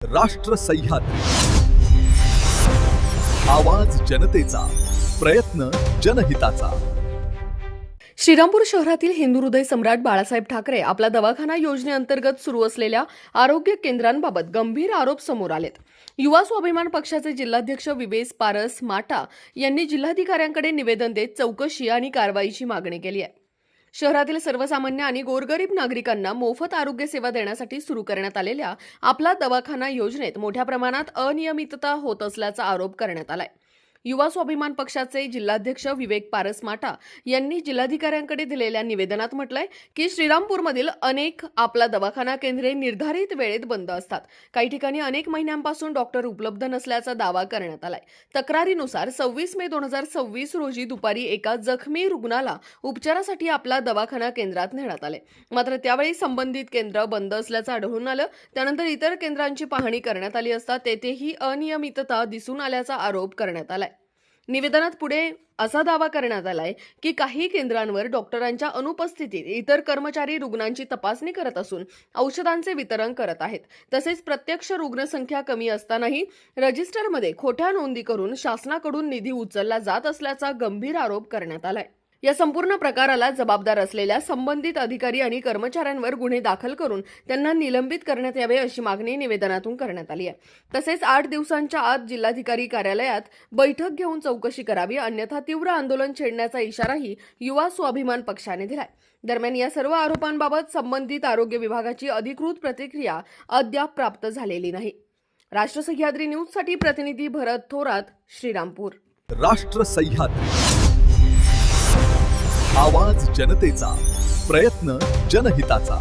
राष्ट्र सह्याद्री, आवाज जनतेचा, प्रयत्न जनहिताचा। श्रीरामपूर शहरातील हिंदू हृदय सम्राट बाळासाहेब ठाकरे आपला दवाखाना योजनेअंतर्गत सुरू असलेल्या आरोग्य केंद्रांबाबत गंभीर आरोप समोर आलेत। युवा स्वाभिमान पक्षाचे जिल्हाध्यक्ष विवेस पारस माटा यांनी जिल्हाधिकाऱ्यांकडे निवेदन देत चौकशी आणि कारवाईची मागणी केली आहे। शहरातील सर्वसामान्य आणि गोरगरीब नागरिकांना मोफत आरोग्य सेवा देण्यासाठी सुरू करण्यात आलेल्या आपला दवाखाना योजनेत मोठ्या प्रमाणात अनियमितता होत असल्याचा आरोप करण्यात आलाय। युवा स्वाभिमान पक्षाचे जिल्हाध्यक्ष विवेक पारस माटा यांनी जिल्हाधिकाऱ्यांकडे दिलेल्या निवेदनात म्हटलंय की श्रीरामपूरमधील अनेक आपला दवाखाना केंद्रे निर्धारित वेळेत बंद असतात। काही ठिकाणी अनेक महिन्यांपासून डॉक्टर उपलब्ध नसल्याचा दावा करण्यात आलाय। तक्रारीनुसार 26 मे 2026 रोजी दुपारी एका जखमी रुग्णाला उपचारासाठी आपला दवाखाना केंद्रात नेण्यात आले, मात्र त्यावेळी संबंधित केंद्र बंद असल्याचं आढळून आलं। त्यानंतर इतर केंद्रांची पाहणी करण्यात आली असता तेथेही अनियमितता दिसून आल्याचा आरोप करण्यात आलाय। निवेदनात पुढे असा दावा करण्यात आलाय की काही केंद्रांवर डॉक्टरांच्या अनुपस्थितीत इतर कर्मचारी रुग्णांची तपासणी करत असून औषधांचे वितरण करत आहेत। तसेच प्रत्यक्ष रुग्णसंख्या कमी असतानाही रजिस्टरमध्ये खोट्या नोंदी करून शासनाकडून निधी उचलला जात असल्याचा गंभीर आरोप करण्यात आलाय। या संपूर्ण प्रकाराला जबाबदार असलेल्या संबंधित अधिकारी आणि कर्मचाऱ्यांवर गुन्हे दाखल करून त्यांना निलंबित करण्यात यावे अशी मागणी निवेदनातून करण्यात आली आहे। तसेच 8 दिवसांच्या आत जिल्हाधिकारी कार्यालयात बैठक घेऊन चौकशी करावी, अन्यथा तीव्र आंदोलन छेडण्याचा इशाराही युवा स्वाभिमान पक्षाने दिलाय। दरम्यान या सर्व आरोपांबाबत संबंधित आरोग्य विभागाची अधिकृत प्रतिक्रिया अद्याप प्राप्त झालेली नाही। राष्ट्र सह्याद्री न्यूजसाठी प्रतिनिधी भरत थोरात, श्रीरामपूर। राष्ट्र सह्याद्री, आवाज जनतेचा, प्रयत्न जनहिताचा।